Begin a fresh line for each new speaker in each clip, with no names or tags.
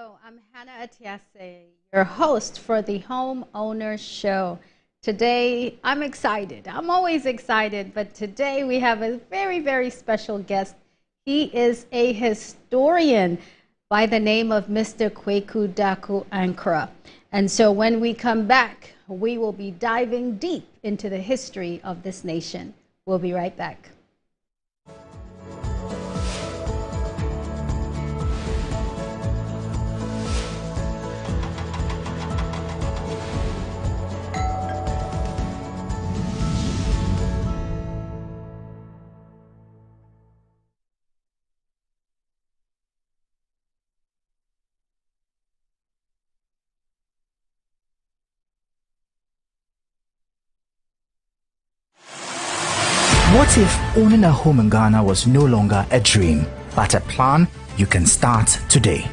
Hello, I'm Hannah Atiase, your host for the Homeowner Show. Today, I'm excited. I'm always excited, but today we have a very, very special guest. He is a historian by the name of Mr. Kweku Daku Ankara. And so when we come back, we will be diving deep into the history of this nation. We'll be right back.
What if owning a home in Ghana was no longer a dream, but a plan you can start today?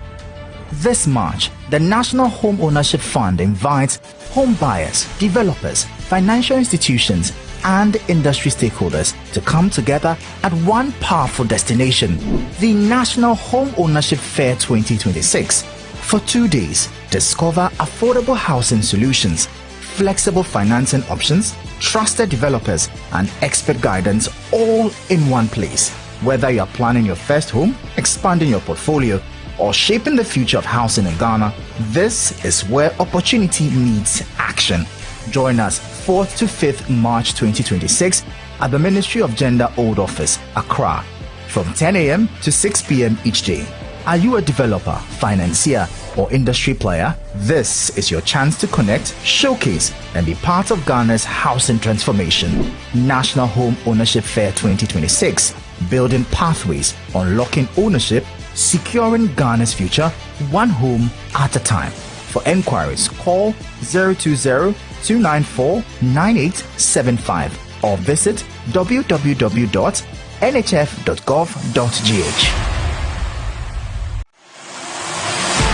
This March, the National Home Ownership Fund invites home buyers, developers, financial institutions, and industry stakeholders to come together at one powerful destination, the National Home Ownership Fair 2026. For 2 days, discover affordable housing solutions, flexible financing options, trusted developers, and expert guidance all in one place. Whether you're planning your first home, expanding your portfolio, or shaping the future of housing in Ghana, this is where opportunity meets action. Join us 4th to 5th March 2026 at the Ministry of Gender Old Office, Accra, from 10 a.m. to 6 p.m. each day. Are you a developer, financier, or industry player? This is your chance to connect, showcase, and be part of Ghana's housing transformation. National Home Ownership Fair 2026, building pathways, unlocking ownership, securing Ghana's future, one home at a time. For enquiries, call 020-294-9875 or visit www.nhf.gov.gh.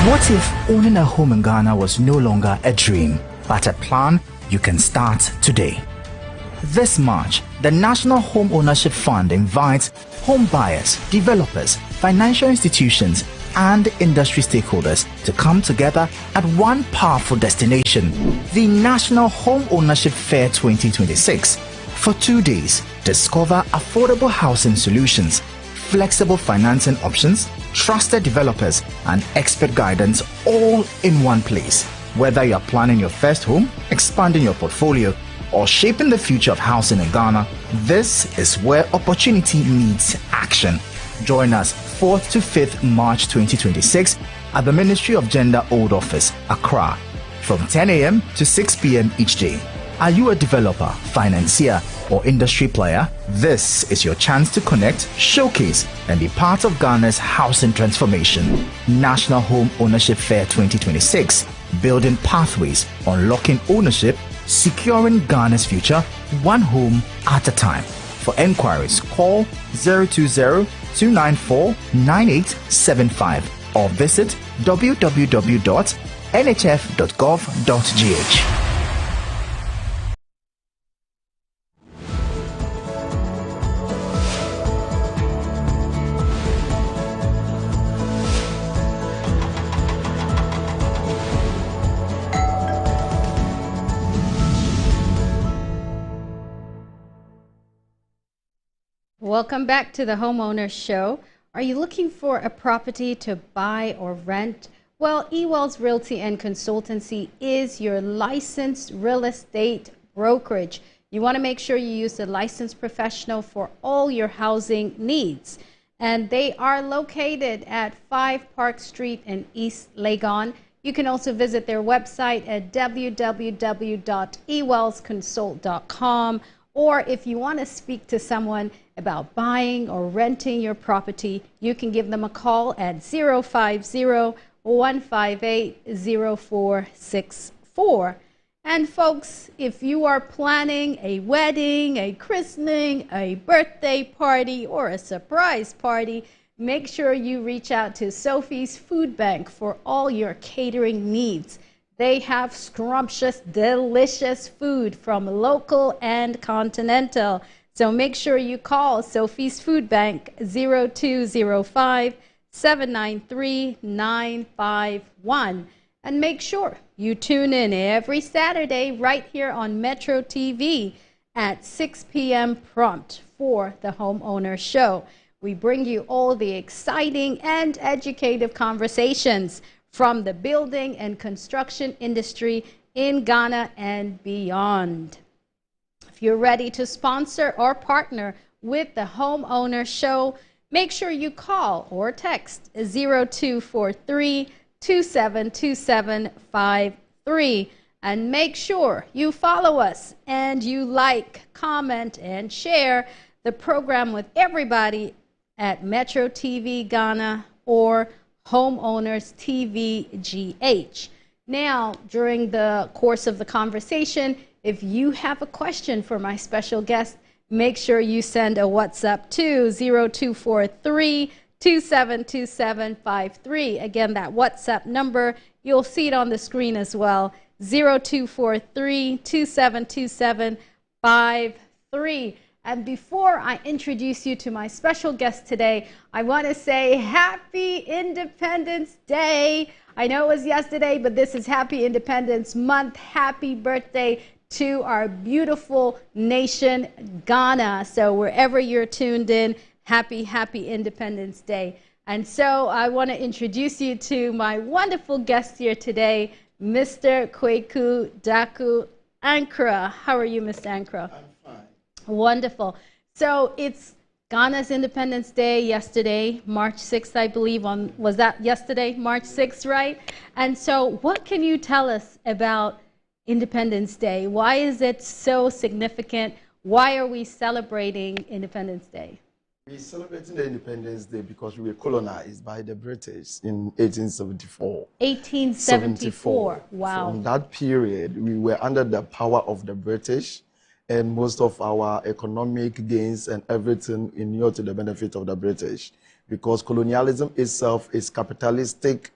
What if owning a home in Ghana was no longer a dream, but a plan you can start today? This March, the National Home Ownership Fund invites home buyers, developers, financial institutions, and industry stakeholders to come together at one powerful destination, the National Home Ownership Fair 2026. For 2 days, discover affordable housing solutions, flexible financing options, trusted developers, and expert guidance all in one place. Whether you're planning your first home, expanding your portfolio, or shaping the future of housing in Ghana, this is where opportunity meets action. Join us 4th to 5th March 2026 at the Ministry of Gender Old Office, Accra, from 10 a.m. to 6 p.m. each day. Are you a developer, financier, or industry player? This is your chance to connect, showcase, and be part of Ghana's housing transformation. National Home Ownership Fair 2026, building pathways, unlocking ownership, securing Ghana's future, one home at a time. For enquiries, call 020-294-9875 or visit www.nhf.gov.gh.
Welcome back to the Homeowner Show. Are you looking for a property to buy or rent? Well, Ewell's Realty and Consultancy is your licensed real estate brokerage. You want to make sure you use a licensed professional for all your housing needs. And they are located at 5 Park Street in East Legon. You can also visit their website at www.ewellsconsult.com. Or if you want to speak to someone about buying or renting your property, you can give them a call at 050-158-0464. And folks, if you are planning a wedding, a christening, a birthday party, or a surprise party, make sure you reach out to Sophie's Food Bank for all your catering needs. They have scrumptious, delicious food from local and continental. So make sure you call Sophie's Food Bank 0205 793-951. And make sure you tune in every Saturday right here on Metro TV at 6 p.m. prompt for the Homeowner Show. We bring you all the exciting and educative conversations from the building and construction industry in Ghana and beyond. If you're ready to sponsor or partner with the Homeowner Show, make sure you call or text 0243-272753 and make sure you follow us and you like, comment, and share the program with everybody at Metro TV Ghana or Homeowners TV GH. Now, during the course of the conversation, if you have a question for my special guest, make sure you send a WhatsApp to 0243-272753. Again, that WhatsApp number, you'll see it on the screen as well, 0243-272753. And before I introduce you to my special guest today, I want to say Happy Independence Day. I know it was yesterday, but this is Happy Independence Month. Happy birthday to our beautiful nation, Ghana. So wherever you're tuned in, happy Independence Day. And so I want to introduce you to my wonderful guest here today, Mr. Kweku Daku Ankra. How are you, Mr. Ankra?
I'm fine.
Wonderful. So it's Ghana's Independence Day yesterday, March 6th, I believe. Was that yesterday, March 6th, right? And so what can you tell us about Independence Day? Why is it so significant? Why are we celebrating Independence Day?
We're celebrating the Independence Day because we were colonized by the British in 1874.
1874. Wow.
From that period, we were under the power of the British, and most of our economic gains and everything inured to the benefit of the British, because colonialism itself is capitalistic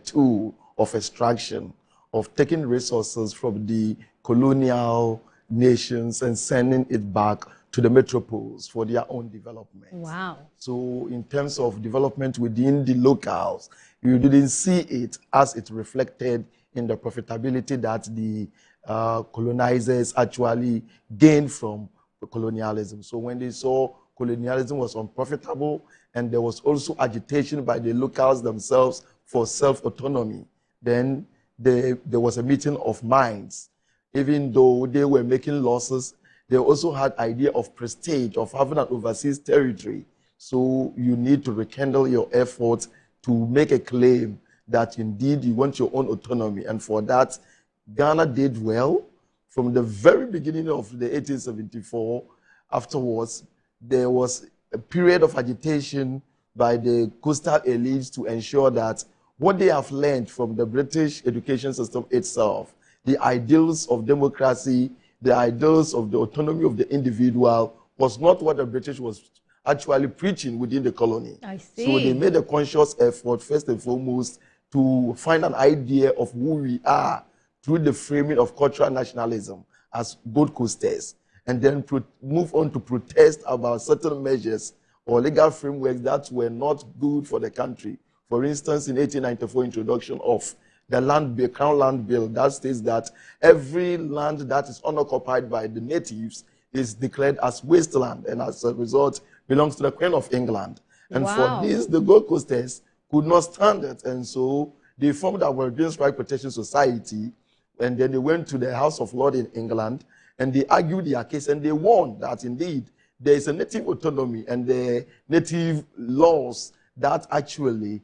tool of extraction, of taking resources from the colonial nations and sending it back to the metropoles for their own development.
Wow.
So in terms of development within the locales, you didn't see it as it reflected in the profitability that the colonizers actually gained from colonialism. So when they saw colonialism was unprofitable and there was also agitation by the locals themselves for self-autonomy, then there was a meeting of minds. Even though they were making losses, they also had idea of prestige, of having an overseas territory. So you need to rekindle your efforts to make a claim that indeed you want your own autonomy. And for that, Ghana did well. From the very beginning of the 1874, afterwards, there was a period of agitation by the coastal elites to ensure that what they have learned from the British education system itself, the ideals of democracy, the ideals of the autonomy of the individual, was not what the British was actually preaching within the colony.
I see.
So they made a conscious effort, first and foremost, to find an idea of who we are through the framing of cultural nationalism as Gold Coasters, and then move on to protest about certain measures or legal frameworks that were not good for the country. For instance, in 1894, introduction of the Land Bill, Crown Land Bill, that states that every land that is unoccupied by the natives is declared as wasteland, and as a result belongs to the Queen of England. And
Wow.
for this, the Gold Coasters could not stand it, and so they formed the Aboriginal Right Protection Society, and then they went to the House of Lords in England, and they argued their case, and they won that indeed there is a native autonomy and the native laws that actually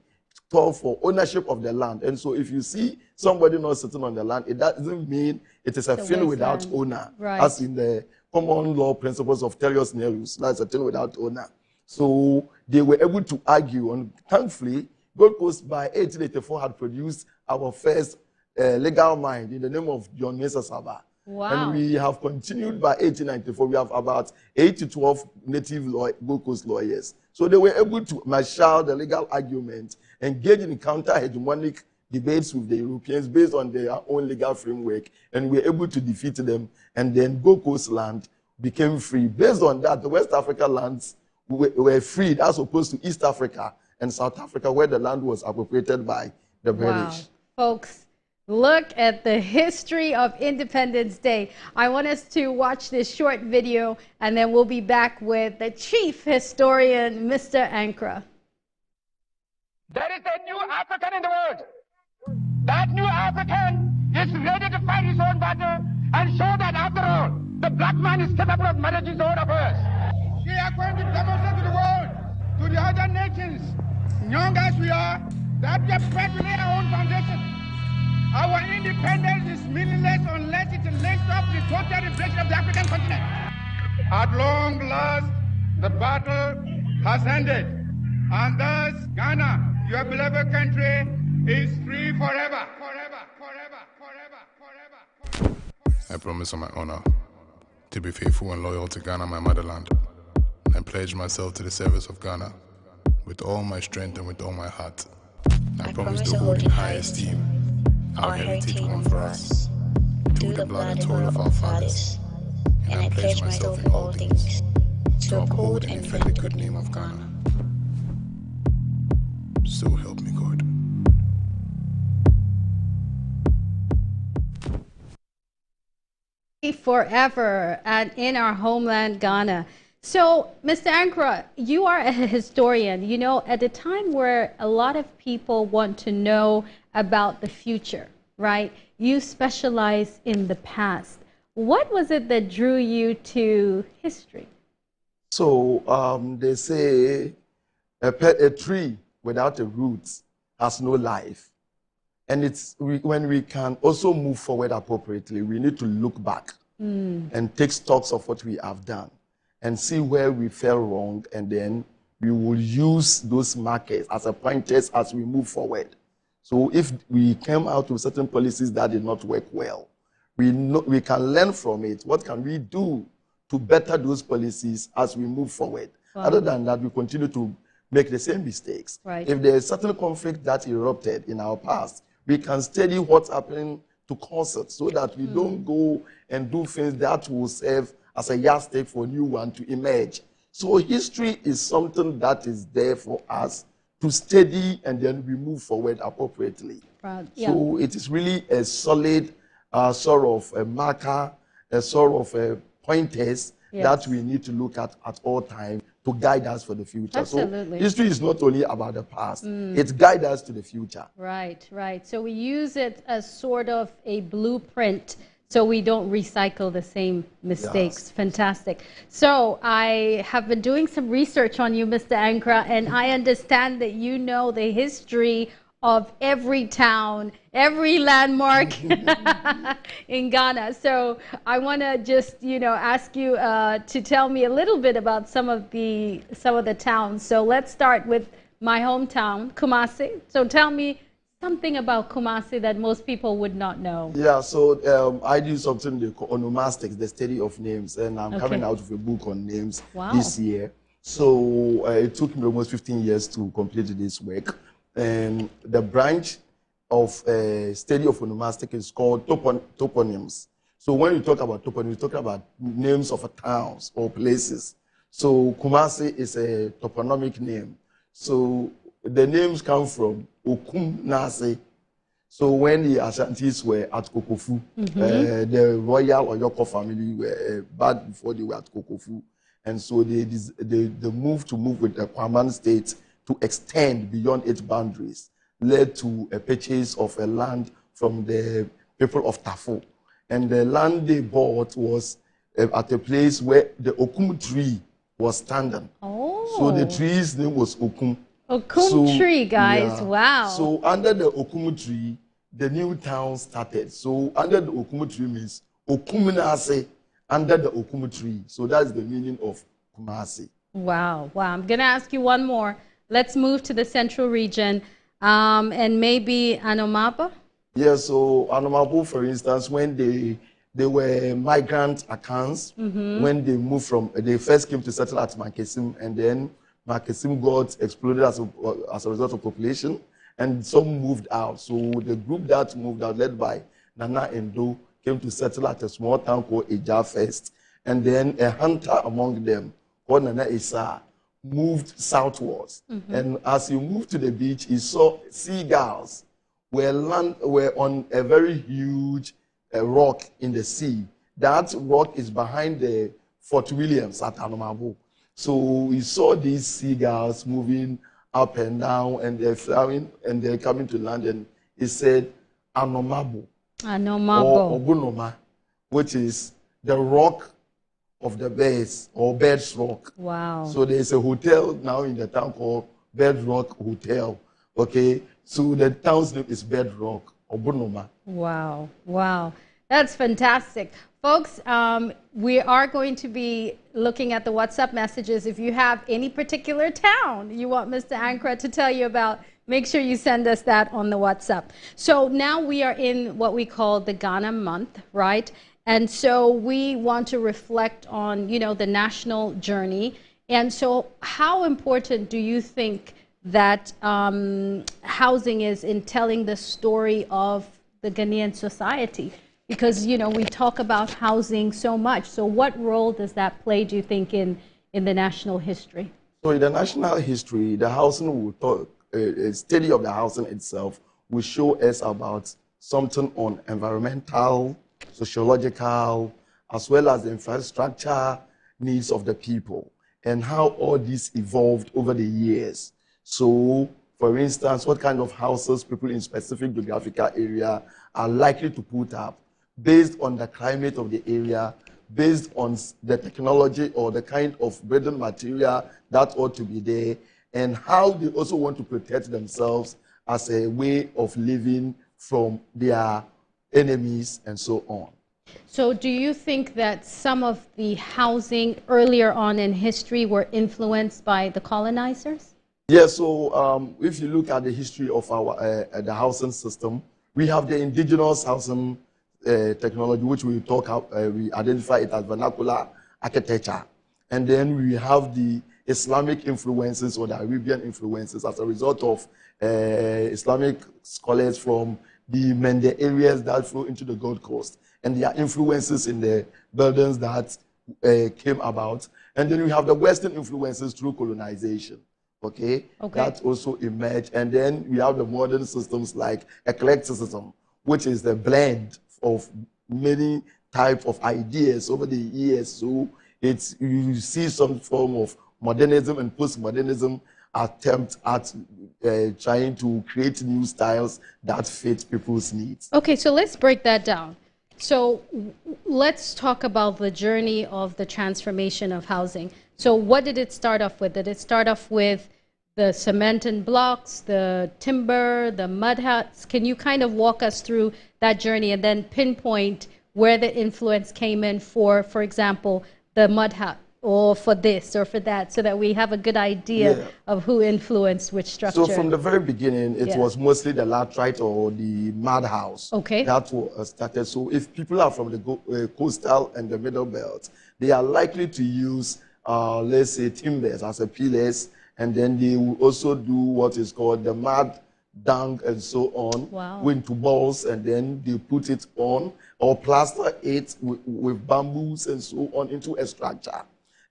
call for ownership of the land. And so if you see somebody not sitting on the land, it doesn't mean it is a thing without owner.
Right.
As in the common law principles of Terius Nerius, that's a thing without owner. So they were able to argue, and thankfully, Gold Coast by 1884 had produced our first legal mind in the name of John Mesa Saba.
Wow.
And we have continued by 1894. We have about 8 to 12 native Gold Coast lawyers. So they were able to marshal the legal argument, engage in counter-hegemonic debates with the Europeans based on their own legal framework, and we were able to defeat them. And then Gold Coast land became free. Based on that, the West Africa lands were freed as opposed to East Africa. and South Africa, where the land was appropriated by the British.
Folks, look at the history of Independence Day. I want us to watch this short video, and then we'll be back with the chief historian, Mr. Ankra.
There is a new African in the world. That new African is ready to fight his own battle and show that, after all, the black man is capable of managing his own affairs. We are going to demonstrate to the world, to the other nations, young as we are, that we are prepared to lay our own foundation. Our independence is meaningless unless it links up the total inflation of the African continent. At long last, the battle has ended, and thus Ghana, your beloved country, is free forever. Forever, forever, forever, forever, forever.
I promise on my honor to be faithful and loyal to Ghana, my motherland, and pledge myself to the service of Ghana with all my strength and with all my heart. I promise to hold in high esteem our heritage won for us through the blood and toil of our fathers, and I pledge myself in all things to uphold and defend the good name of Ghana. So help me God.
Forever and in our homeland, Ghana. So, Mr. Ankra, you are a historian. You know, at a time where a lot of people want to know about the future, right? You specialize in the past. What was it that drew you to history?
So they say a tree without a root has no life. And when we can also move forward appropriately, we need to look back and take stocks of what we have done and see where we fell wrong, and then we will use those markers as a pointers as we move forward. So if we came out with certain policies that did not work well, we can learn from it. What can we do to better those policies as we move forward? Wow. Other than that, we continue to make the same mistakes.
Right.
If there is certain conflict that erupted in our past, we can study what's happening to cause it so that we don't go and do things that will serve as a yardstick for a new one to emerge. So history is something that is there for us to study, and then we move forward appropriately.
Yeah.
So it is really a solid sort of a marker, a sort of a pointers that we need to look at all times to guide us for the future.
Absolutely.
So history is not only about the past, it guides us to the future.
Right, right. So we use it as sort of a blueprint so we don't recycle the same mistakes. Yes. Fantastic. So I have been doing some research on you, Mr. Ankra, and I understand that you know the history of every town, every landmark in Ghana. So I want to just, ask you to tell me a little bit about some of the towns. So let's start with my hometown, Kumasi. So tell me something about Kumasi that most people would not know.
Yeah, so I do something they call onomastics, the study of names, and I'm coming out with a book on names this year. So it took me almost 15 years to complete this work. And the branch of study of onomastic is called toponyms. So when you talk about toponyms, you talk about names of towns or places. So Kumasi is a toponymic name. So the names come from Okum Nase. So when the Ashantis were at Kokofu, the royal Oyoko family were bad before they were at Kokofu. And so they moved with the Kwaman state to extend beyond its boundaries, led to a purchase of a land from the people of Tafo. And the land they bought was at a place where the Okum tree was standing. Oh. So the tree's name was Okum.
Okum tree, guys. Yeah. Wow.
So under the Okum tree, the new town started. So under the Okum tree means Okuminase, under the Okum tree. So that's the meaning of Kumasi.
Wow. Wow. I'm going to ask you one more. Let's move to the central region and maybe Anomaba.
Yeah, so Anomaba, for instance, when they were migrant Akans, when they moved they first came to settle at Makesim, and then Makesim got exploded as a result of population, and some moved out. So the group that moved out, led by Nana Endo, came to settle at a small town called Eja first, and then a hunter among them called Nana Issa moved southwards. And as he moved to the beach, he saw seagulls were on a very huge rock in the sea. That rock is behind the Fort Williams at Anomabo. So we saw these seagulls moving up and down, and they're flying, and they're coming to land. And he said, Anomabo, or Ogunoma, which is the rock of the birds, or Birds Rock.
Wow.
So there's a hotel now in the town called Bird Rock Hotel. Okay, so the town's name is Bird Rock, Ogunoma.
Wow, wow. That's fantastic. Folks, we are going to be looking at the WhatsApp messages. If you have any particular town you want Mr. Ankra to tell you about, make sure you send us that on the WhatsApp. So now we are in what we call the Ghana month, right? And so we want to reflect on, you know, the national journey. And so how important do you think that housing is in telling the story of the Ghanaian society? Because, you know, we talk about housing so much. So what role does that play, do you think, in the national history?
So in the national history, the housing will talk, a study of the housing itself will show us about something on environmental, sociological, as well as the infrastructure needs of the people, and how all this evolved over the years. So, for instance, what kind of houses people in specific geographical area are likely to put up, based on the climate of the area, based on the technology or the kind of building material that ought to be there, and how they also want to protect themselves as a way of living from their enemies and so on.
So do you think that some of the housing earlier on in history were influenced by the colonizers?
Yeah, so if you look at the history of our the housing system, we have the indigenous housing technology, which we we identify it as vernacular architecture. And then we have the Islamic influences or the Arabian influences as a result of Islamic scholars from the Mende areas that flow into the Gold Coast, and their influences in the buildings that came about. And then we have the Western influences through colonization. Okay, that also emerged. And then we have the modern systems like eclecticism, which is the blend of many types of ideas over the years. So it's, you see some form of modernism and postmodernism attempt at trying to create new styles that fit people's needs.
Okay, so let's break that down. So let's talk about the journey of the transformation of housing. So what did it start off with? Did it start off with the cement and blocks, the timber, the mud huts? Can you kind of walk us through that journey and then pinpoint where the influence came in for example, the mud hut, or for this or for that, so that we have a good idea of who influenced which structure?
So from the very beginning, it was mostly the latrite or the mud house that was started. So if people are from the coastal and the middle belt, they are likely to use, let's say, timbers as a pillars, and then they will also do what is called the mud dung and so on, into balls, and then they put it on or plaster it with bamboos and so on into a structure.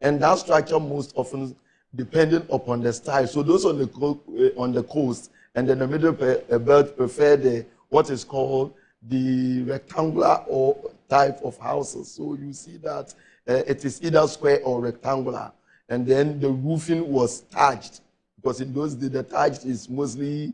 And that structure most often depending upon the style. So those on the coast and then the middle belt prefer what is called the rectangular or type of houses. So you see that it is either square or rectangular. And then the roofing was thatched, because in those days the thatched is mostly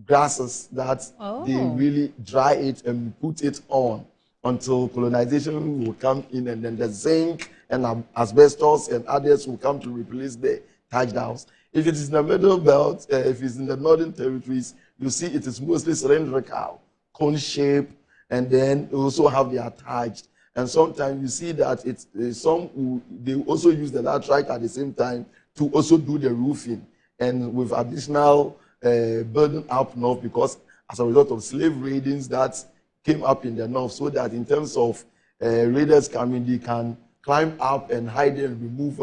grasses that they really dry it and put it on until colonization will come in, and then the zinc and asbestos and others will come to replace the thatched house. If it is in the middle belt, if it's in the northern territories, you see it is mostly cylindrical, cone shape, and then you also have the attached. And sometimes you see that they also use the latrite at the same time to also do the roofing, and with additional burden up north, because as a result of slave raidings that came up in the north, so that in terms of raiders coming, they can climb up and hide and remove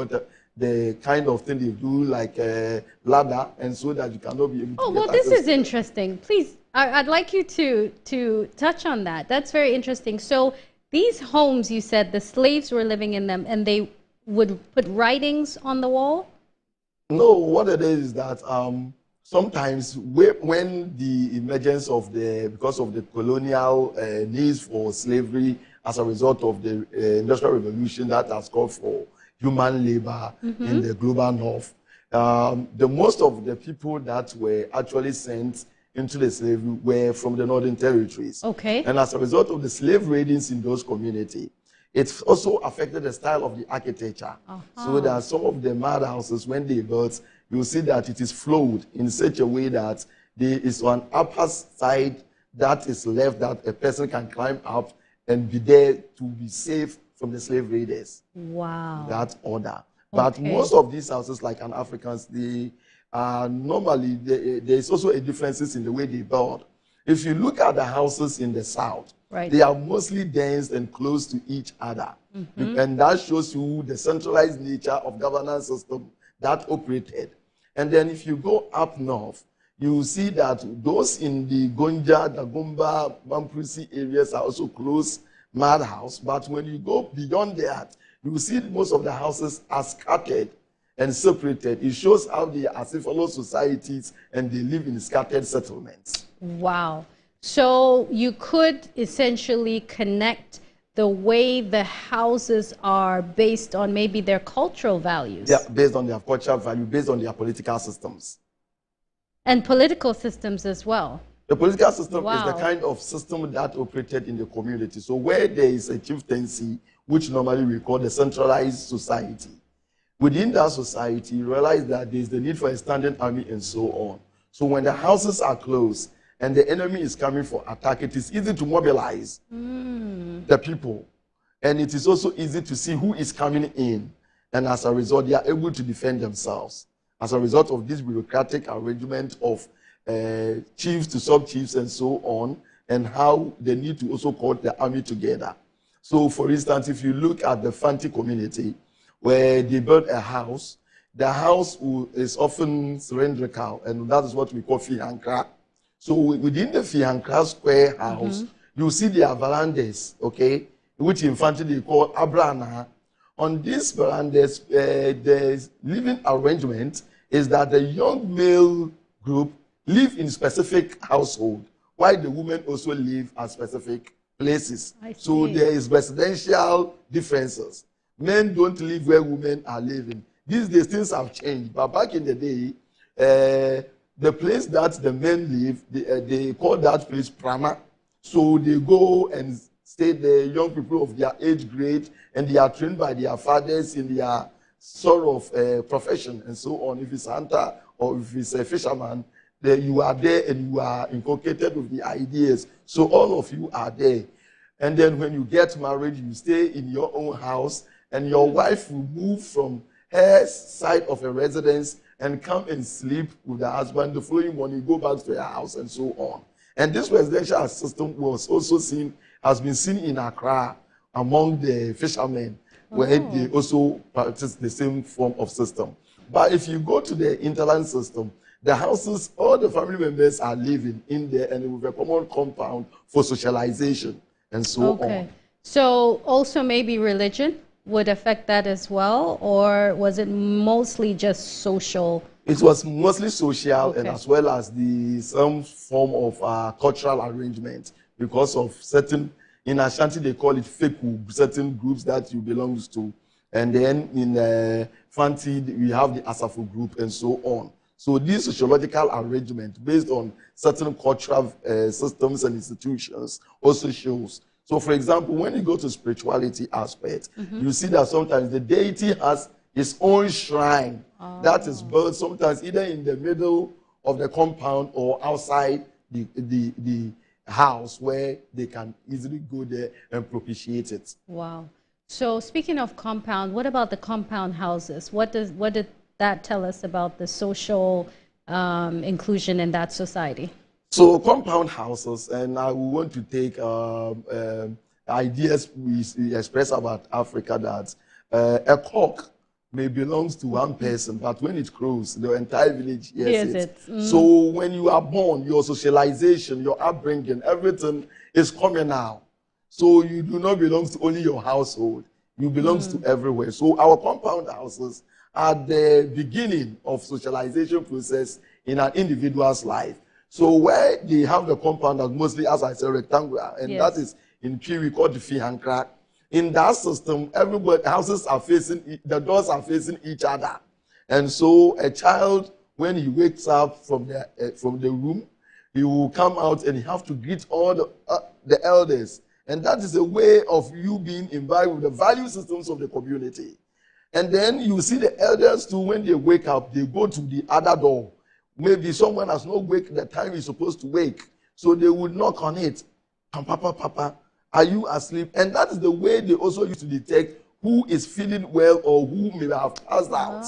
the kind of thing they do, like a ladder, and so that you cannot be able to
well, this is interesting. Please, I'd like you to touch on that. That's very interesting. So these homes, you said the slaves were living in them, and they would put writings on the wall?
No, what it is that sometimes when the emergence of because of the colonial needs for slavery as a result of the Industrial Revolution that has called for human labor in the global north, the most of the people that were actually sent into the slavery were from the northern territories.
Okay.
And as a result of the slave raidings in those communities, it also affected the style of the architecture. So that some of the mud houses, when they built, you'll see that it is flowed in such a way that there is an upper side that is left that a person can climb up and be there to be safe from the slave raiders.
Wow.
That order. But most of these houses, like an Africans, they normally, there is also a differences in the way they build. If you look at the houses in the south, they are mostly dense and close to each other. And that shows you the centralized nature of governance system that operated. And then if you go up north, you will see that those in the Gonja, Dagomba, Mamprisi areas are also close mud house. But when you go beyond that, you will see most of the houses are scattered and separated. It shows how they are fellow societies and they live in scattered settlements.
Wow. So you could essentially connect the way the houses are based on maybe their cultural values.
Yeah, based on their cultural value, based on their political systems.
And political systems as well.
The political system is the kind of system that operated in the community. So where there is a chieftaincy, which normally we call the centralized society, within that society, you realize that there is the need for a standing army and so on. So when the houses are closed and the enemy is coming for attack, it is easy to mobilize the people. And it is also easy to see who is coming in. And as a result, they are able to defend themselves. As a result of this bureaucratic arrangement of chiefs to sub-chiefs and so on, and how they need to also call the army together. So, for instance, if you look at the Fanti community, where they built a house, the house is often cylindrical, and that is what we call Fihankra. So within the Fihankra square house, you see their verandas, okay, which in Fanti they call Abrana. On these verandas, the living arrangement is that the young male group live in specific household, while the women also live at specific places. So there is residential differences. Men don't live where women are living. These days things have changed, but back in the day, the place that the men live, they call that place Prama. So they go and stay there, young people of their age grade, and they are trained by their fathers in their sort of profession and so on. If it's a hunter or if it's a fisherman, you are there and you are inculcated with the ideas. So all of you are there. And then when you get married, you stay in your own house, and your wife will move from her side of a residence and come and sleep with the husband. The following morning, go back to your house and so on. And this residential system was also has been seen in Accra among the fishermen, where they also practice the same form of system. But if you go to the interland system, the houses, all the family members are living in there and with a common compound for socialization and so on.
So also maybe religion would affect that as well, or was it mostly just social?
It was mostly social and as well as some form of cultural arrangement because of certain, in Ashanti they call it feku, certain groups that you belong to. And then in Fanti we have the Asafo group and so on. So this sociological arrangement based on certain cultural systems and institutions also shows. So for example, when you go to spirituality aspect, you see that sometimes the deity has his own shrine that is built sometimes either in the middle of the compound or outside the house where they can easily go there and propitiate it.
Wow. So speaking of compound, what about the compound houses? What did that tell us about the social inclusion in that society?
So compound houses, and I want to take ideas we express about Africa that a cock may belong to one person, but when it crows, the entire village hears it. So when you are born, your socialization, your upbringing, everything is communal. So you do not belong to only your household. You belong to everywhere. So our compound houses are the beginning of socialization process in an individual's life. So where they have the compound as mostly, as I said, rectangular, and that is in P we call the fee and crack. In that system, everybody houses are facing, the doors are facing each other. And so a child, when he wakes up from the room, he will come out and he have to greet all the elders. And that is a way of you being imbibed with the value systems of the community. And then you see the elders too, when they wake up, they go to the other door. Maybe someone has not waked the time he's supposed to wake. So they would knock on it. Papa, Papa, are you asleep? And that is the way they also used to detect who is feeling well or who may have passed out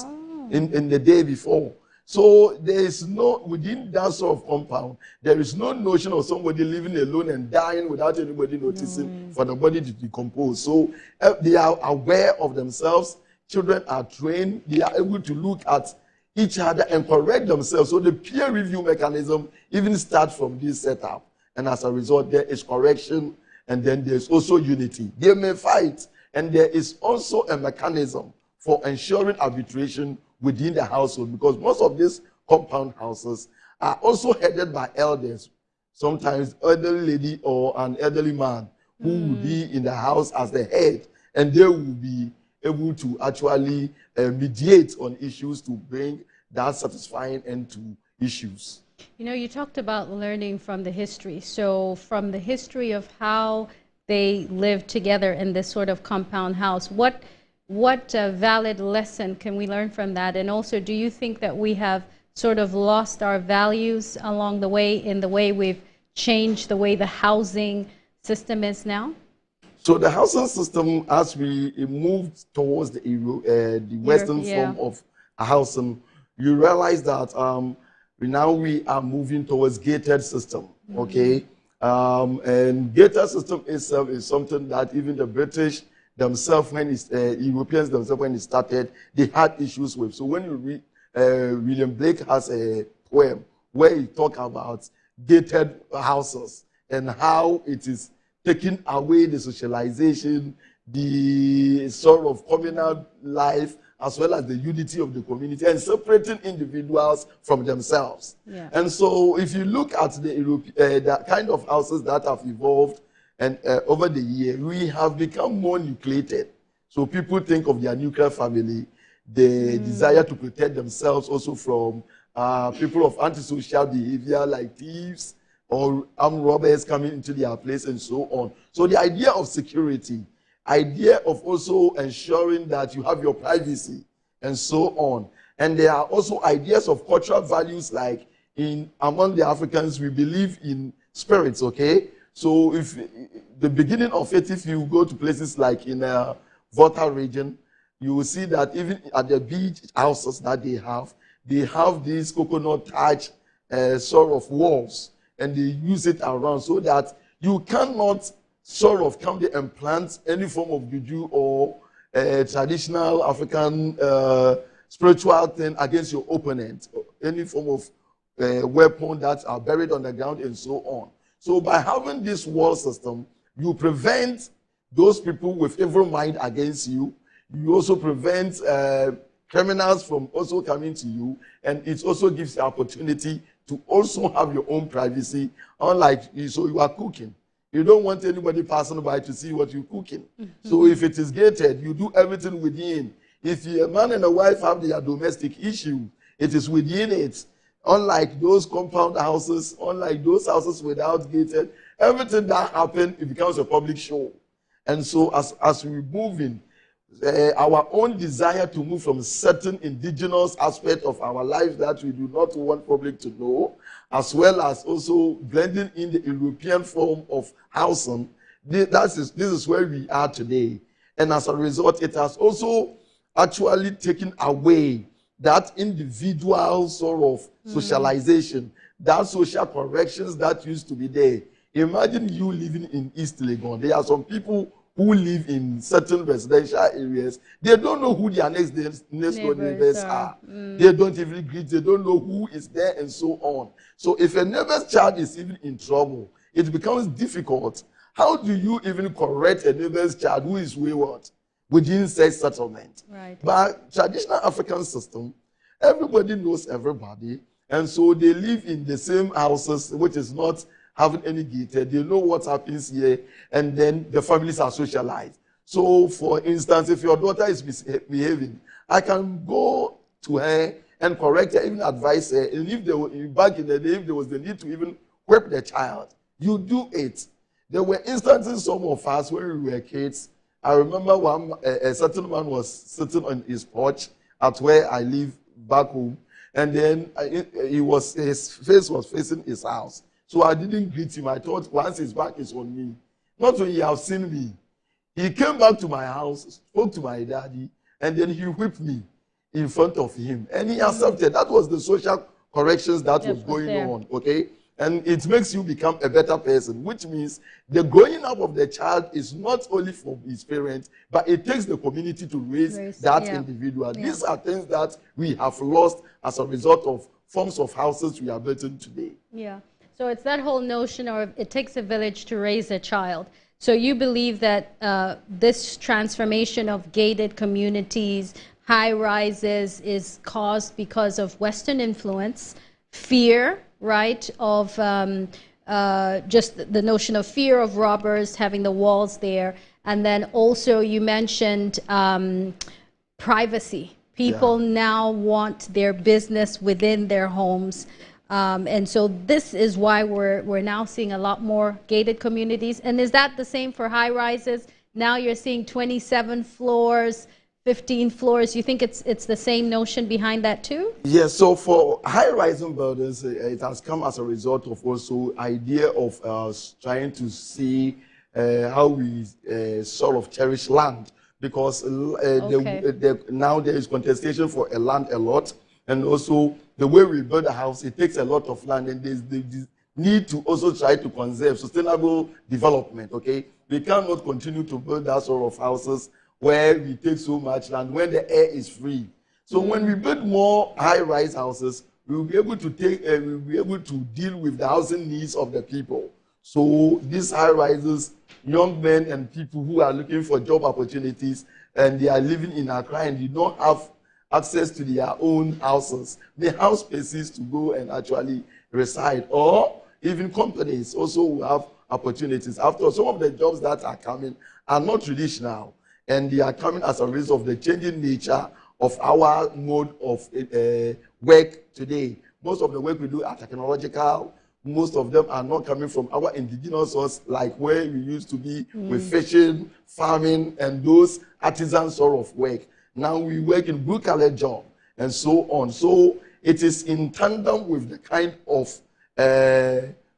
in the day before. So there is no, within that sort of compound, there is no notion of somebody living alone and dying without anybody noticing for the body to decompose. So they are aware of themselves. Children are trained. They are able to look at each other and correct themselves. So the peer review mechanism even starts from this setup. And as a result, there is correction, and then there's also unity. They may fight, and there is also a mechanism for ensuring arbitration within the household, because most of these compound houses are also headed by elders, sometimes elderly lady or an elderly man who will be in the house as the head, and they will be able to actually mediate on issues to bring that satisfying end to issues.
You know, you talked about learning from the history. So from the history of how they lived together in this sort of compound house, what valid lesson can we learn from that? And also, do you think that we have sort of lost our values along the way in the way we've changed the way the housing system is now?
So the housing system, as we moved towards the Western form of housing, you realize that now we are moving towards gated system, okay? And gated system itself is something that even the British themselves, Europeans themselves, when it started, they had issues with. So when you read, William Blake has a poem where he talks about gated houses and how it is taking away the socialization, the sort of communal life, as well as the unity of the community, and separating individuals from themselves. Yeah. And so if you look at the kind of houses that have evolved and over the year, we have become more nucleated. So people think of their nuclear family, the desire to protect themselves also from people of antisocial behavior like thieves or armed robbers coming into their place and so on. So the idea of security, idea of also ensuring that you have your privacy and so on. And there are also ideas of cultural values, like among the Africans, we believe in spirits, okay? So if the beginning of it, if you go to places like in Volta region, you will see that even at the beach houses that they have these coconut thatch sort of walls, and they use it around so that you cannot sort of come there and plant any form of juju or traditional African spiritual thing against your opponent, or any form of weapon that are buried on the ground and so on. So by having this wall system, you prevent those people with evil mind against you. You also prevent criminals from also coming to you, and it also gives you opportunity to also have your own privacy. Unlike, so you are cooking. You don't want anybody passing by to see what you're cooking. So if it is gated, you do everything within. If a man and a wife have their domestic issue, it is within it. Unlike those compound houses, unlike those houses without gated, everything that happens, it becomes a public show. And so as we move in, our own desire to move from certain indigenous aspect of our lives that we do not want public to know, as well as also blending in the European form of housing, this is where we are today. And as a result, it has also actually taken away that individual sort of socialization, that social corrections that used to be there. Imagine you living in East Legon. There are some people who live in certain residential areas. They don't know who their next door neighbors are. They don't even greet. They don't know who is there and so on. So if a neighbor's child is even in trouble, it becomes difficult. How do you even correct a neighbor's child who is wayward? within such settlement.
Right.
But traditional African system, everybody knows everybody, and so they live in the same houses, which is not having any gated. They know what happens here, and then the families are socialized. So, for instance, if your daughter is misbehaving, I can go to her and correct her, even advise her. And if there were, back in the day, if there was the need to even whip the child, you do it. There were instances, some of us, when we were kids. I remember a certain man was sitting on his porch at where I live back home, and then his face was facing his house. So I didn't greet him. I thought once his back is on me, not when he have seen me. He came back to my house, spoke to my daddy, and then he whipped me in front of him. And he accepted. That was the social corrections that was going on, okay? And it makes you become a better person, which means the growing up of the child is not only from his parents, but it takes the community to raise that individual. These are things that we have lost as a result of forms of houses we are building today.
Yeah. So it's that whole notion of it takes a village to raise a child. So you believe that this transformation of gated communities, high rises, is caused because of Western influence, fear, right, of just the notion of fear of robbers, having the walls there. And then also you mentioned privacy. People now want their business within their homes. And so this is why we're now seeing a lot more gated communities. And is that the same for high rises? Now you're seeing 27 floors, 15 floors. You think it's the same notion behind that too?
Yes, so for high-rising buildings, it has come as a result of also idea of trying to see how we sort of cherish land, because now there is contestation for a land a lot, and also the way we build a house, it takes a lot of land, and there's the need to also try to conserve sustainable development, okay? We cannot continue to build that sort of houses where we take so much land when the air is free. So when we build more high-rise houses, we will be able to deal with the housing needs of the people. So these high-rises, young men and people who are looking for job opportunities, and they are living in Accra and they don't have access to their own houses, they have spaces to go and actually reside, or even companies also will have opportunities. After all, some of the jobs that are coming are not traditional, and they are coming as a result of the changing nature of our mode of work today. Most of the work we do are technological. Most of them are not coming from our indigenous source, like where we used to be with fishing, farming, and those artisan sort of work. Now we work in blue-collar job and so on. So it is in tandem with the kind of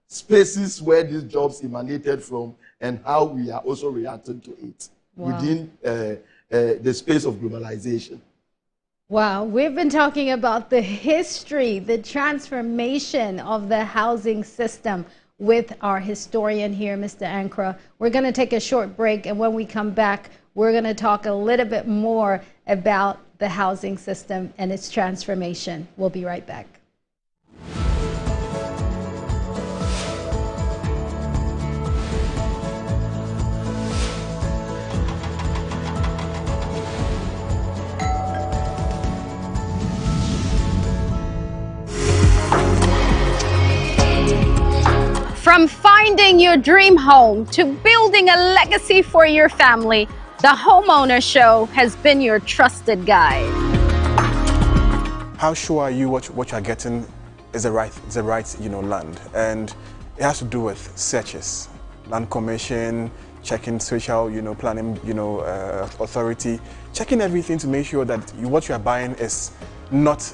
spaces where these jobs emanated from and how we are also reacting to it within the space of globalization.
Wow, we've been talking about the history, the transformation of the housing system with our historian here, Mr. Ankra. We're going to take a short break, and when we come back, we're going to talk a little bit more about the housing system and its transformation. We'll be right back. From finding your dream home to building a legacy for your family, the Homeowner Show has been your trusted guide.
How sure are you what you're getting is the right land? And it has to do with searches, land commission, checking social planning authority, checking everything to make sure that what you are buying is not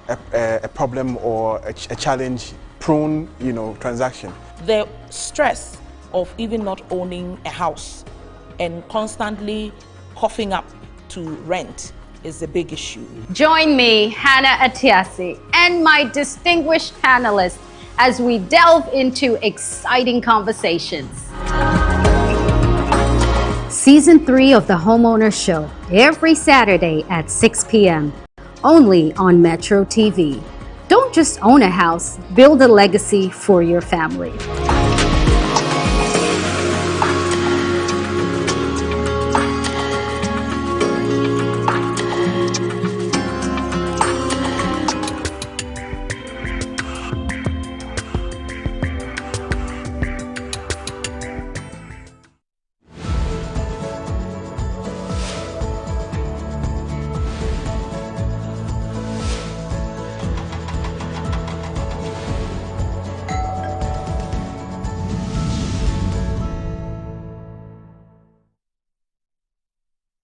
a problem or a challenge prone transaction.
The stress of even not owning a house and constantly coughing up to rent is a big issue.
Join me, Hannah Atiasi, and my distinguished panelists as we delve into exciting conversations. Season 3 of the Homeowner Show, every Saturday at 6 p.m., only on Metro TV. Don't just own a house, build a legacy for your family.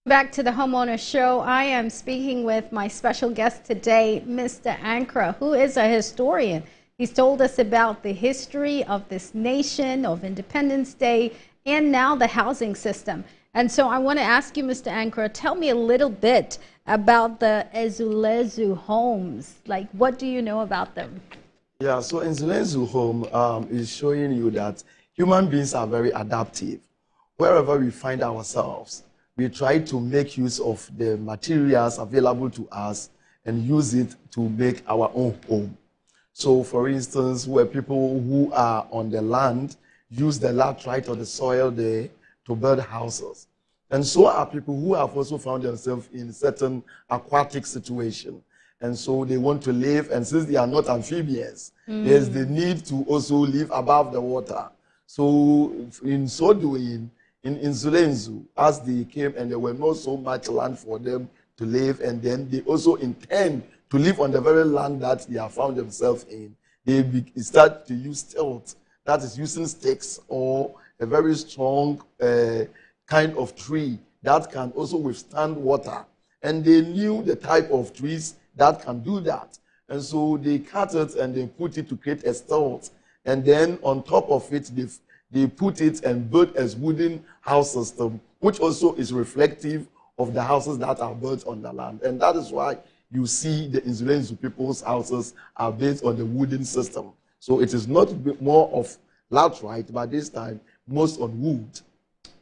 Back to the Homeowner Show. I am speaking with my special guest today, Mr. Ankra, who is a historian. He's told us about the history of this nation, of Independence Day, and now the housing system. And so I want to ask you, Mr. Ankra, tell me a little bit about the Ezulezu homes. Like, what do you know about them?
Yeah, so Ezulezu home is showing you that human beings are very adaptive. Wherever we find ourselves, we try to make use of the materials available to us and use it to make our own home. So, for instance, where people who are on the land use the laterite or the soil there to build houses. And so are people who have also found themselves in certain aquatic situations. And so they want to live, and since they are not amphibians, there's the need to also live above the water. So, in so doing, in Zulenzu, as they came and there were not so much land for them to live, and then they also intend to live on the very land that they have found themselves in, they start to use tilt, that is using sticks or a very strong kind of tree that can also withstand water. And they knew the type of trees that can do that. And so they cut it and they put it to create a stilt. And then on top of it, they put it and built a wooden house system, which also is reflective of the houses that are built on the land. And that is why you see the Ezulezu people's houses are based on the wooden system. So it is not more of laterite, but this time most on wood.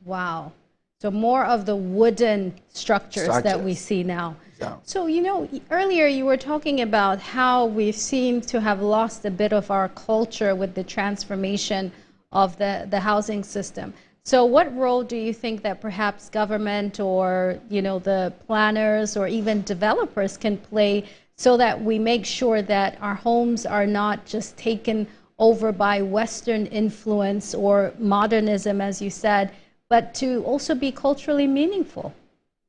Wow. So more of the wooden structures that we see now.
Yeah.
So, you know, earlier you were talking about how we seem to have lost a bit of our culture with the transformation of the housing system. So what role do you think that perhaps government or, you know, the planners or even developers can play so that we make sure that our homes are not just taken over by Western influence or modernism, as you said, but to also be culturally meaningful?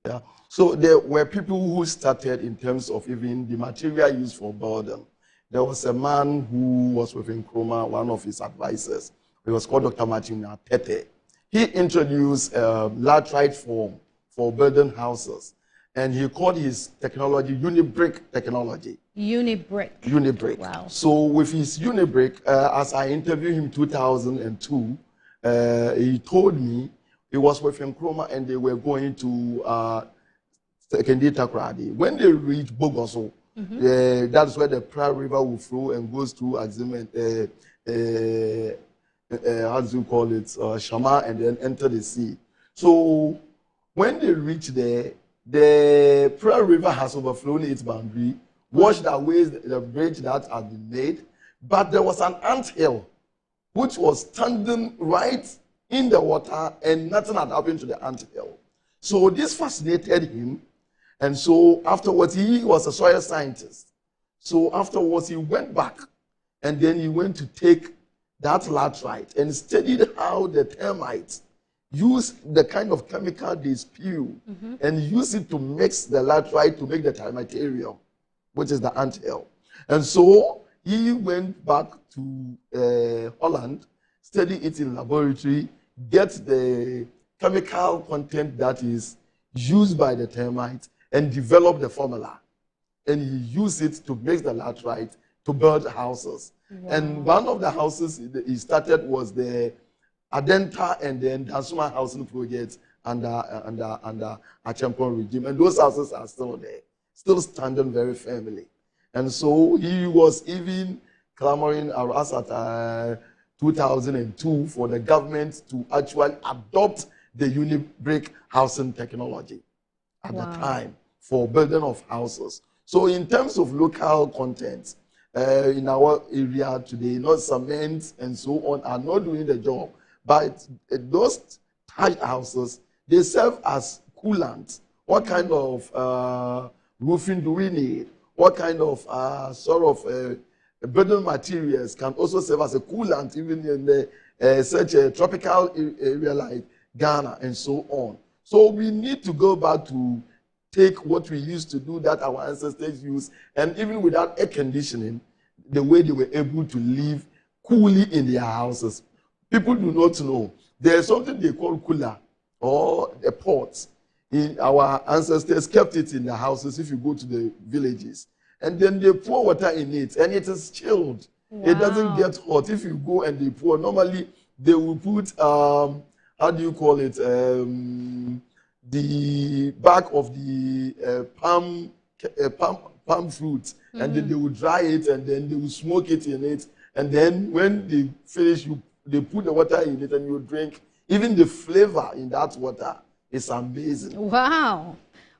Yeah. So there were people who started in terms of even the material used for building. There was a man who was with Nkrumah, one of his advisors. He was called Dr. Martin Atete. He introduced laterite form for building houses, and he called his technology Unibrick technology.
Unibrick.
Unibrick.
Wow.
So with his Unibrick, as I interviewed him in 2002, he told me he was with Nkrumah and they were going to Kendi Takradi. When they reached Bogoso, that's where the Pra River will flow and goes through Aximent, how do you call it, Shama, and then enter the sea. So when they reach there, the Pra River has overflown its boundary, washed away the bridge that had been made, but there was an anthill which was standing right in the water and nothing had happened to the anthill. So this fascinated him, and so afterwards he was a soil scientist. So afterwards he went back and then he went to take that laterite and studied how the termites use the kind of chemical they spew and use it to mix the laterite to make the termitarium, which is the anthill. And so he went back to Holland, study it in laboratory, get the chemical content that is used by the termites, and develop the formula. And he used it to mix the laterite to build houses. Wow. And one of the houses he started was the Adenta and then Dansuma housing project under Achampon regime. And those houses are still there, still standing very firmly. And so he was even clamoring as at 2002 for the government to actually adopt the Unibrick housing technology at the time for building of houses. So in terms of local content, in our area today, not cement and so on are not doing the job. But those thatched houses, they serve as coolant. What kind of roofing do we need? What kind of building materials can also serve as a coolant, even in such a tropical area like Ghana and so on. So we need to go back to take what we used to do that our ancestors used, and even without air conditioning, the way they were able to live coolly in their houses. People do not know. There's something they call cooler or a pot. our ancestors kept it in the houses if you go to the villages. And then they pour water in it, and it is chilled. Wow. It doesn't get hot. If you go and they pour, normally they will put, how do you call it, the back of the palm fruit, and then they will dry it, and then they will smoke it in it. And then when they finish, they put the water in it, and you drink. Even the flavor in that water is amazing.
Wow.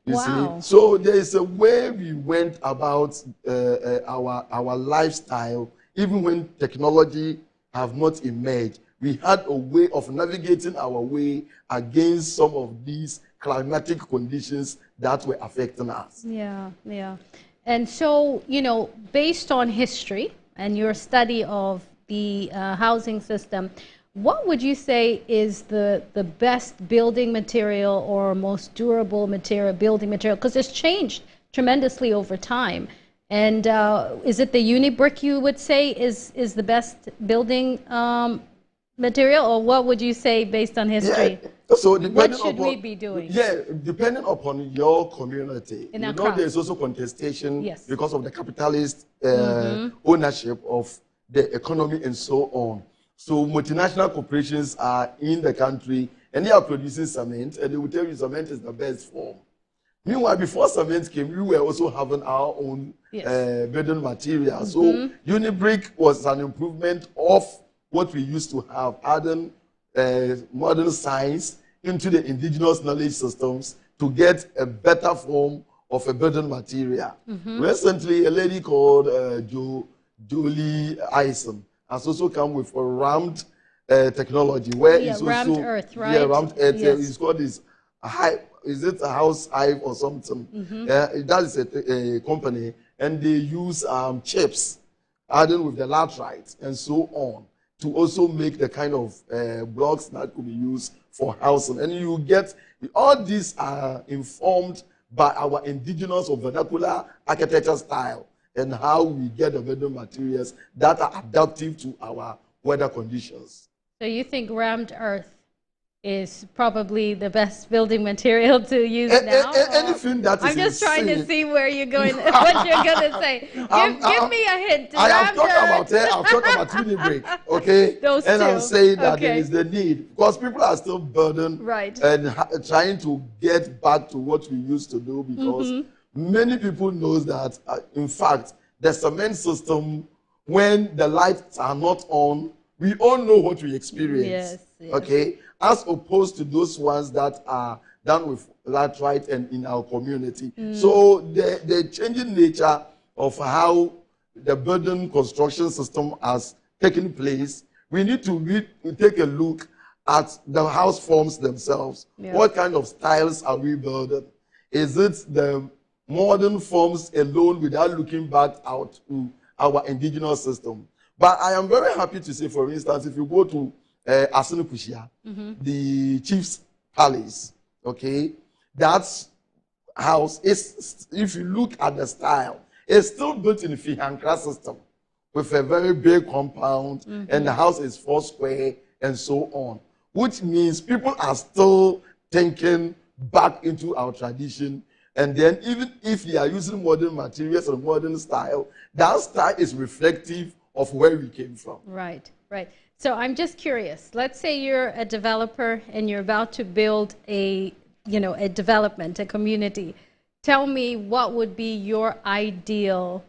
You see? So there is a way we went about our lifestyle, even when technology have not emerged. We had a way of navigating our way against some of these climatic conditions that were affecting us.
Yeah, yeah. And so, you know, based on history and your study of the housing system, what would you say is the best building material or most durable building material? Because it's changed tremendously over time. And is it the uni-brick you would say is the best building material, or what would you say based on history?
Yeah. So
what should we be doing?
Yeah, depending upon your community.
In
you know, there's also contestation because of the capitalist ownership of the economy and so on. So multinational corporations are in the country and they are producing cement, and they will tell you cement is the best form. Meanwhile, before cement came, we were also having our own building material. So uni-brick was an improvement of what we used to have, adding modern science into the indigenous knowledge systems to get a better form of a building material. Recently, a lady called Julie Eisen has also come with a rammed technology where it's also
rammed earth, right?
Yeah, rammed earth. It's called this is it a house hive or something? That is a company, and they use chips added with the laterite and so on to also make the kind of blocks that could be used for housing. And you get all these are informed by our indigenous or vernacular architecture style and how we get the building materials that are adaptive to our weather conditions.
So you think rammed earth is probably the best building material to use now?
Anything that is
I'm just trying to see where you're going, what you're going to say. Give me a hint.
I'll talk about uni-brick, okay?
Those
and
two.
I'm saying that there is the need, because people are still burdened and trying to get back to what we used to do, because many people know that, in fact, the cement system, when the lights are not on, we all know what we experience, okay? As opposed to those ones that are done with laterite and in our community. So the changing nature of how the building construction system has taken place, we need to take a look at the house forms themselves. What kind of styles are we building? Is it the modern forms alone without looking back out to our indigenous system? But I am very happy to say, for instance, if you go to Asinokushia, the chief's palace, okay, that house is, if you look at the style, it's still built in the Fihankra system with a very big compound, and the house is 4 square and so on, which means people are still thinking back into our tradition. And then even if they are using modern materials and modern style, that style is reflective of where we came from.
Right, right. So I'm just curious. Let's say you're a developer and you're about to build a development, a community. Tell me what would be your ideal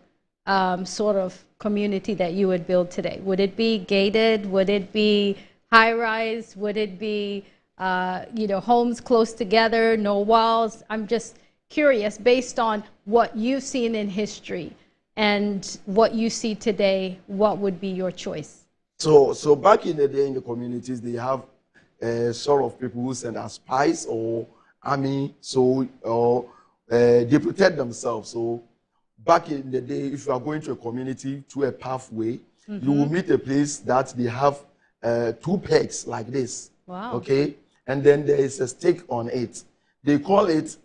sort of community that you would build today. Would it be gated? Would it be high-rise? Would it be homes close together, no walls? I'm just curious, based on what you've seen in history and what you see today, what would be your choice?
So back in the day in the communities, they have sort of people who send as spies or army, they protect themselves. So back in the day, if you are going to a community to a pathway, you will meet a place that they have 2 pegs like this.
Wow.
Okay, and then there is a stake on it. They call it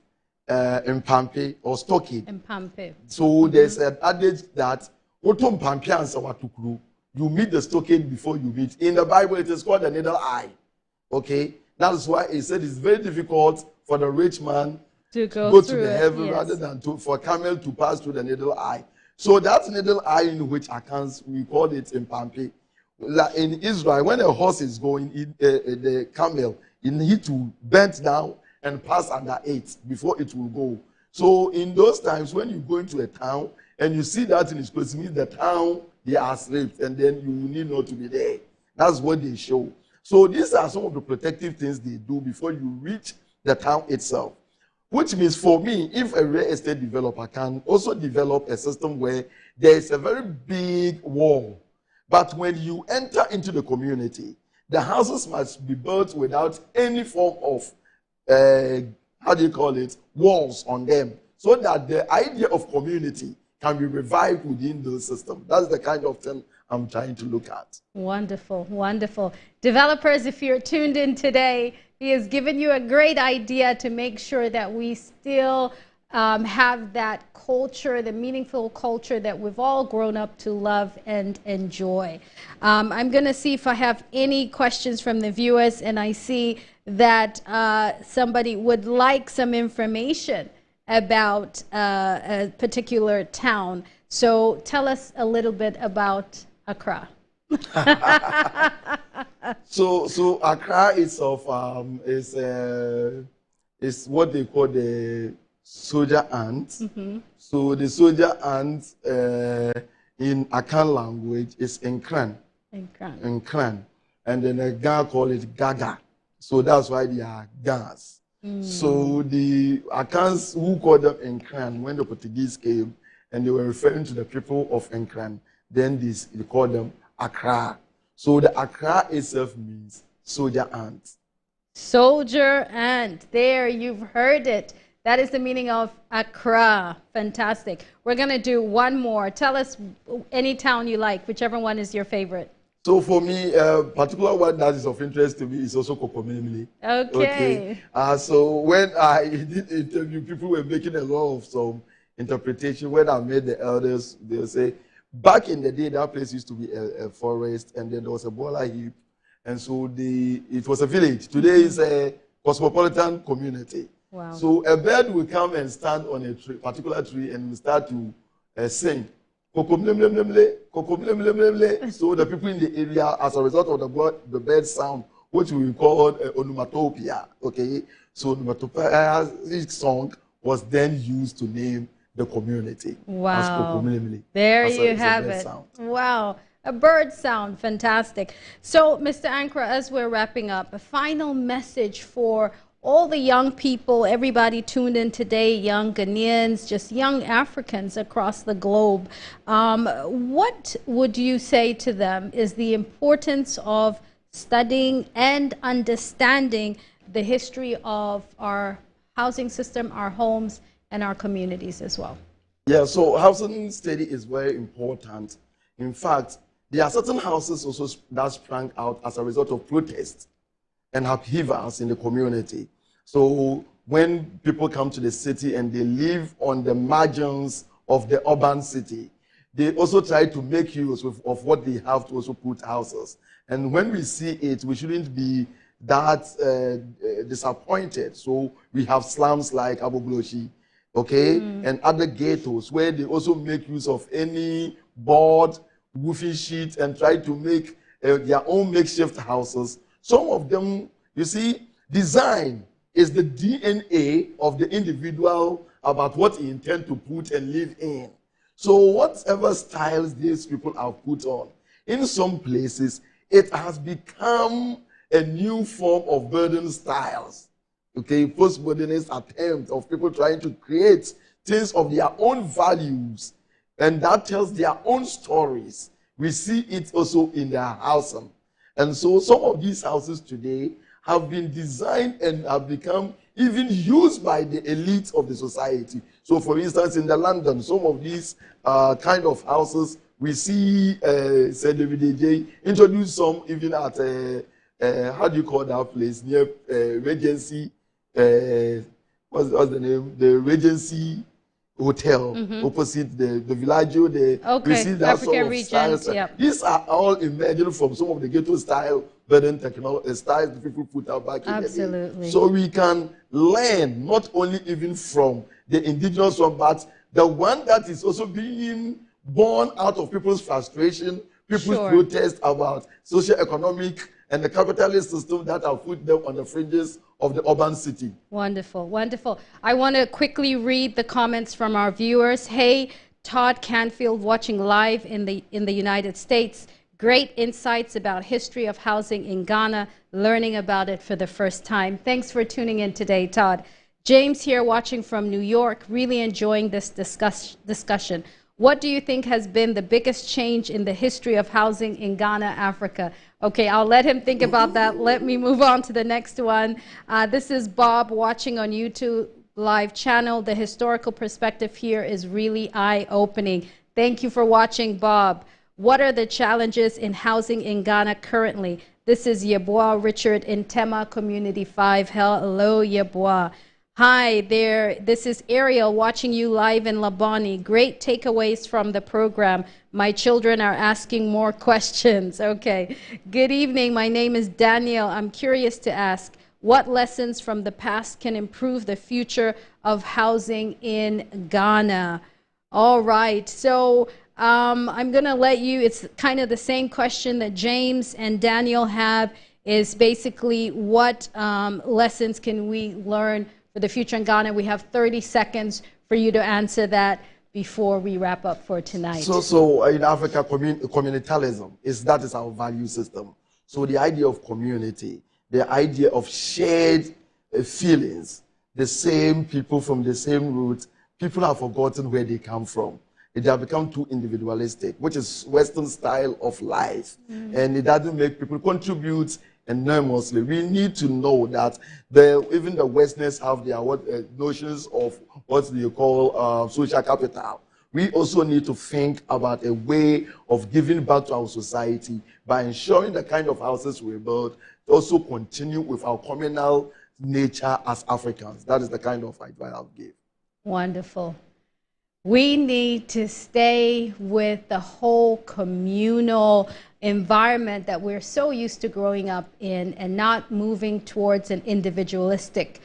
mpampe or stockade.
Mpampe.
So there's an adage that you meet the stockade before you meet. In the Bible, it is called the needle eye. Okay? That's why he said it's very difficult for the rich man
to
go to
through
the
it,
heaven
yes.
rather than for camel to pass through the needle eye. So that needle eye in which accounts, we call it in Pampi. In Israel, when a horse is going, the camel, it needs to bend down and pass under it before it will go. So in those times, when you go into a town and you see that in its close, it means the town, they are raped, and then you need not to be there. That's what they show. So these are some of the protective things they do before you reach the town itself. Which means for me, if a real estate developer can also develop a system where there is a very big wall, but when you enter into the community, the houses must be built without any form of, how do you call it, walls on them, so that the idea of community can be revived within the system. That's the kind of thing I'm trying to look at.
Wonderful, wonderful. Developers, if you're tuned in today, he has given you a great idea to make sure that we still have that culture, the meaningful culture that we've all grown up to love and enjoy. I'm going to see if I have any questions from the viewers, and I see that somebody would like some information about a particular town. So tell us a little bit about Accra.
So Accra itself is what they call the soldier ants. Mm-hmm. So the soldier ants in Akan language is Nkran. Nkran. And then a Ga call it Gaga. So that's why they are Gas. So the Akans who called them Nkran, when the Portuguese came and they were referring to the people of Nkran, then they called them Accra. So the Accra itself means soldier ant.
Soldier ant. There, you've heard it. That is the meaning of Accra. Fantastic. We're going to do one more. Tell us any town you like, whichever one is your favorite.
So for me, particular one that is of interest to me is also Toponyms.
Okay.
So when I did interview, people were making a lot of some interpretation. When I met the elders, they'll say, back in the day, that place used to be a forest, and then there was a boiler heap, and so it was a village. Today is a cosmopolitan community.
Wow.
So a bird will come and stand on a particular tree and start to sing. So the people in the area, as a result of the bird sound, which we call onomatopoeia, okay? So onomatopoeia song was then used to name the community.
Wow. There you have it. Sound. Wow. A bird sound. Fantastic. So, Mr. Ankra, as we're wrapping up, a final message for all the young people, everybody tuned in today, young Ghanaians, just young Africans across the globe. What would you say to them is the importance of studying and understanding the history of our housing system, our homes, and our communities as well?
Yeah, so housing study is very important. In fact, there are certain houses also that sprang out as a result of protests and upheavals in the community. So when people come to the city and they live on the margins of the urban city, they also try to make use of what they have to also put houses. And when we see it, we shouldn't be that disappointed. So we have slums like Abogloshi, okay, and other ghettos where they also make use of any board, roofing sheet, and try to make their own makeshift houses. Some of them, you see, design is the DNA of the individual about what he intends to put and live in. So whatever styles these people have put on, in some places, it has become a new form of building styles. Okay, postmodernist attempt of people trying to create things of their own values, and that tells their own stories. We see it also in their housing. And so some of these houses today have been designed and have become even used by the elite of the society. So for instance, in the London, some of these kind of houses, we see Sir David AJ introduce some even at, how do you call that place, near Regency, what's the name? The Regency Hotel, opposite the Villaggio. We see that
African
sort of
regions,
styles.
yep.
These are all emerging from some of the ghetto style burden technology styles people put out back in the
Absolutely.
day. So we can learn not only even from the indigenous one, but the one that is also being born out of people's frustration, people's protest about socio-economic and the capitalist system that have put them on the fringes of the urban city.
Wonderful, wonderful. I want to quickly read the comments from our viewers. Hey, Todd Canfield watching live in the United States. Great insights about history of housing in Ghana, learning about it for the first time. Thanks for tuning in today, Todd. James here watching from New York, really enjoying this discussion. What do you think has been the biggest change in the history of housing in Ghana, Africa? Okay, I'll let him think about that. Let me move on to the next one. This is Bob watching on YouTube live channel. The historical perspective here is really eye-opening. Thank you for watching, Bob. What are the challenges in housing in Ghana currently? This is Yeboah Richard in Tema Community 5. Hello, Yeboah. Hi there, this is Ariel watching you live in Labani. Great takeaways from the program. My children are asking more questions. Okay. Good evening, my name is Daniel. I'm curious to ask, what lessons from the past can improve the future of housing in Ghana? All right, so I'm going to let you, it's kind of the same question that James and Daniel have, is basically what lessons can we learn for the future in Ghana? We have 30 seconds for you to answer that before we wrap up for tonight.
So in Africa, communitalism is our value system. So the idea of community, the idea of shared feelings, the same people from the same roots, people have forgotten where they come from. They have become too individualistic, which is Western style of life. And it doesn't make people contribute enormously. We need to know that even the Westerners have their notions of what they call social capital. We also need to think about a way of giving back to our society by ensuring the kind of houses we build also continue with our communal nature as Africans. That is the kind of advice I'll give.
Wonderful. We need to stay with the whole communal environment that we're so used to growing up in and not moving towards an individualistic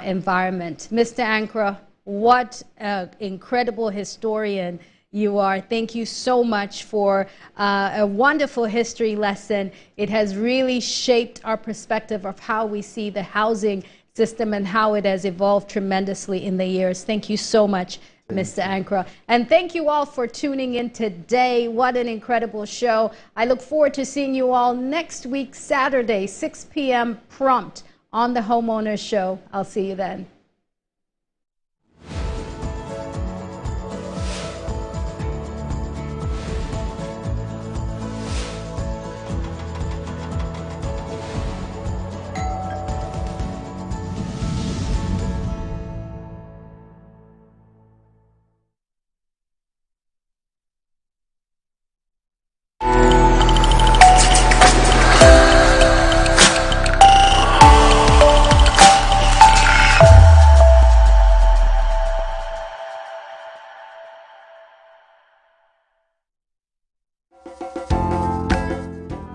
environment. Mr. Ankra, what an incredible historian you are. Thank you so much for a wonderful history lesson. It has really shaped our perspective of how we see the housing system and how it has evolved tremendously in the years. Thank you so much, Mr. Ankra. And thank you all for tuning in today. What an incredible show. I look forward to seeing you all next week, Saturday, 6 p.m. prompt on the Homeowner Show. I'll see you then.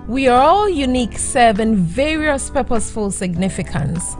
We are all unique, serving various purposeful significance.